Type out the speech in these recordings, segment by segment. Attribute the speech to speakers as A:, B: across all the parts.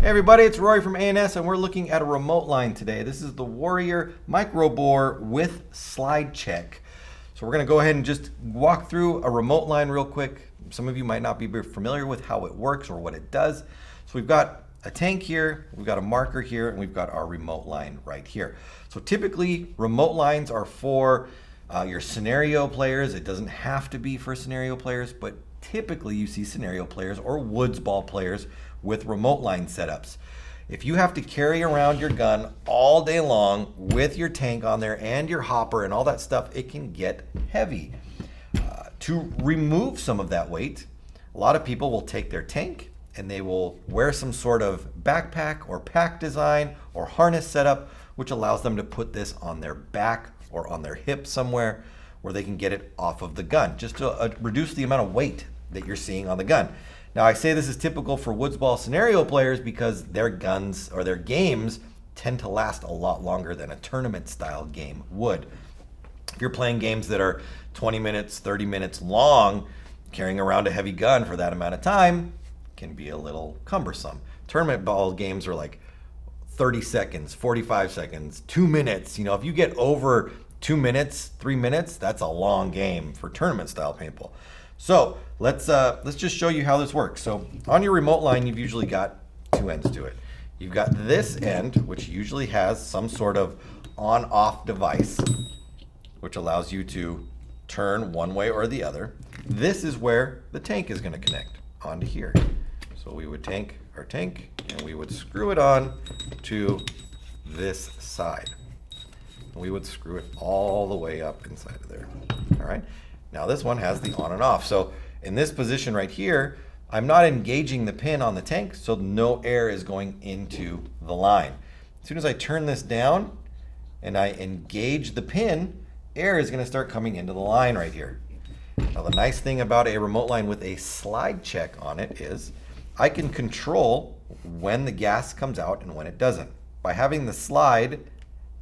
A: Hey everybody, it's Rory from A&S and we're looking at a remote line today. This is the Warrior Microbore with slide check. So we're going to go ahead and just walk through a remote line real quick. Some of you might not be familiar with how it works or what it does. So we've got a tank here, we've got a marker here, and we've got our remote line right here. So typically remote lines are for your scenario players. It doesn't have to be for scenario players, but typically you see scenario players or woods ball players with remote line setups. If you have to carry around your gun all day long with your tank on there and your hopper and all that stuff, it can get heavy. To remove some of that weight, a lot of people will take their tank and they will wear some sort of backpack or pack design or harness setup, which allows them to put this on their back or on their hip somewhere where they can get it off of the gun, just to reduce the amount of weight that you're seeing on the gun. Now, I say this is typical for woods ball scenario players because their guns or their games tend to last a lot longer than a tournament style game would. If you're playing games that are 20 minutes, 30 minutes long, carrying around a heavy gun for that amount of time can be a little cumbersome. Tournament ball games are like 30 seconds, 45 seconds, 2 minutes. You know, if you get over 2 minutes, 3 minutes, that's a long game for tournament style paintball. So let's just show you how this works. So on your remote line, you've usually got two ends to it. You've got this end, which usually has some sort of on-off device, which allows you to turn one way or the other. This is where the tank is going to connect onto here. So we would tank our tank and we would screw it on to this side. We would screw it all the way up inside of there. All right. Now this one has the on and off. So in this position right here, I'm not engaging the pin on the tank, so no air is going into the line. As soon as I turn this down and I engage the pin, air is going to start coming into the line right here. Now the nice thing about a remote line with a slide check on it is I can control when the gas comes out and when it doesn't. By having the slide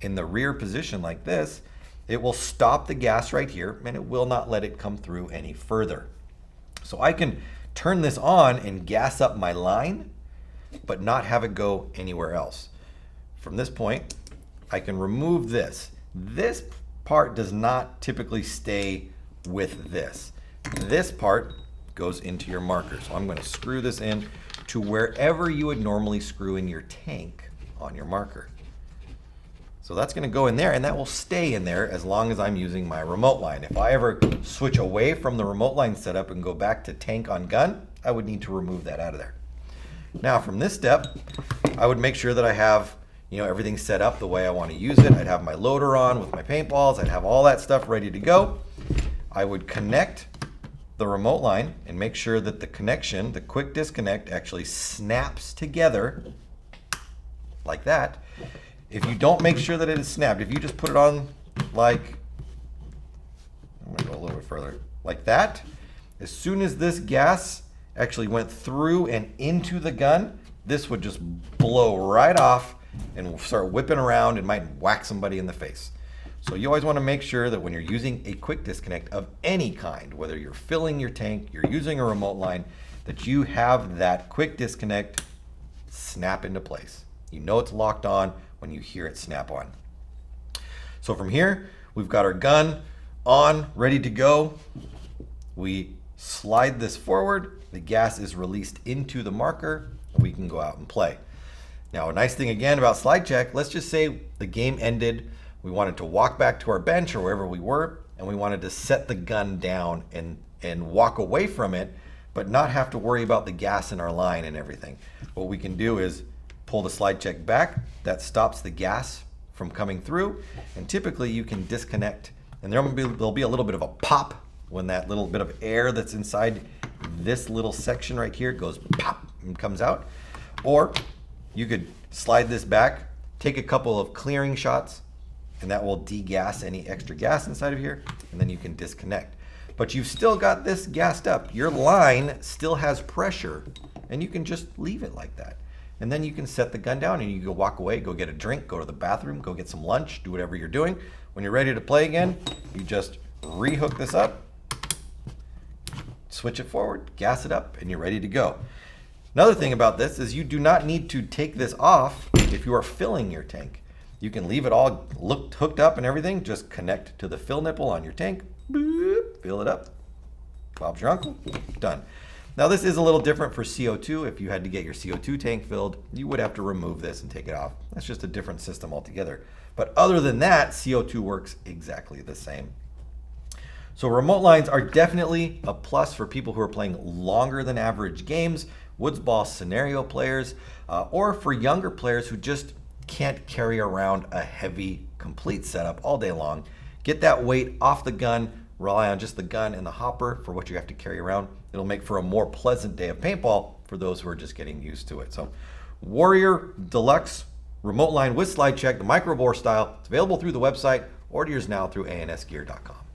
A: in the rear position like this, it will stop the gas right here and it will not let it come through any further. So I can turn this on and gas up my line, but not have it go anywhere else. From this point, I can remove this. This part does not typically stay with this. This part goes into your marker. So I'm going to screw this in to wherever you would normally screw in your tank on your marker. So that's going to go in there and that will stay in there as long as I'm using my remote line. If I ever switch away from the remote line setup and go back to tank on gun, I would need to remove that out of there. Now from this step, I would make sure that I have, everything set up the way I want to use it. I'd have my loader on with my paintballs. I'd have all that stuff ready to go. I would connect the remote line and make sure that the connection, the quick disconnect, actually snaps together like that. If you don't make sure that it is snapped, if you just put it on like, I'm going to go a little bit further, like that, as soon as this gas actually went through and into the gun, this would just blow right off and start whipping around and might whack somebody in the face. So you always want to make sure that when you're using a quick disconnect of any kind, whether you're filling your tank, you're using a remote line, that you have that quick disconnect snap into place. You know it's locked on when you hear it snap on. So from here, we've got our gun on, ready to go. We slide this forward, the gas is released into the marker, and we can go out and play. Now, a nice thing again about slide check, let's just say the game ended, we wanted to walk back to our bench or wherever we were, and we wanted to set the gun down and walk away from it, but not have to worry about the gas in our line and everything. What we can do is pull the slide check back. That stops the gas from coming through, and typically you can disconnect, and there'll be a little bit of a pop when that little bit of air that's inside this little section right here goes pop and comes out. Or you could slide this back, take a couple of clearing shots, and that will degas any extra gas inside of here, and then you can disconnect. But you've still got this gassed up. Your line still has pressure, and you can just leave it like that. And then you can set the gun down and you go walk away, go get a drink, go to the bathroom, go get some lunch, do whatever you're doing. When you're ready to play again, you just rehook this up, switch it forward, gas it up, and you're ready to go. Another thing about this is you do not need to take this off if you are filling your tank. You can leave it all hooked up and everything. Just connect to the fill nipple on your tank. Boop, fill it up. Bob's your uncle. Done. Now this is a little different for CO2. If you had to get your CO2 tank filled, you would have to remove this and take it off. That's just a different system altogether. But other than that, CO2 works exactly the same. So remote lines are definitely a plus for people who are playing longer than average games, woods ball scenario players, or for younger players who just can't carry around a heavy complete setup all day long. Get that weight off the gun, rely on just the gun and the hopper for what you have to carry around. It'll make for a more pleasant day of paintball for those who are just getting used to it. So Warrior Deluxe remote line with slide check, the Microbore style. It's available through the website. Order yours now through ansgear.com.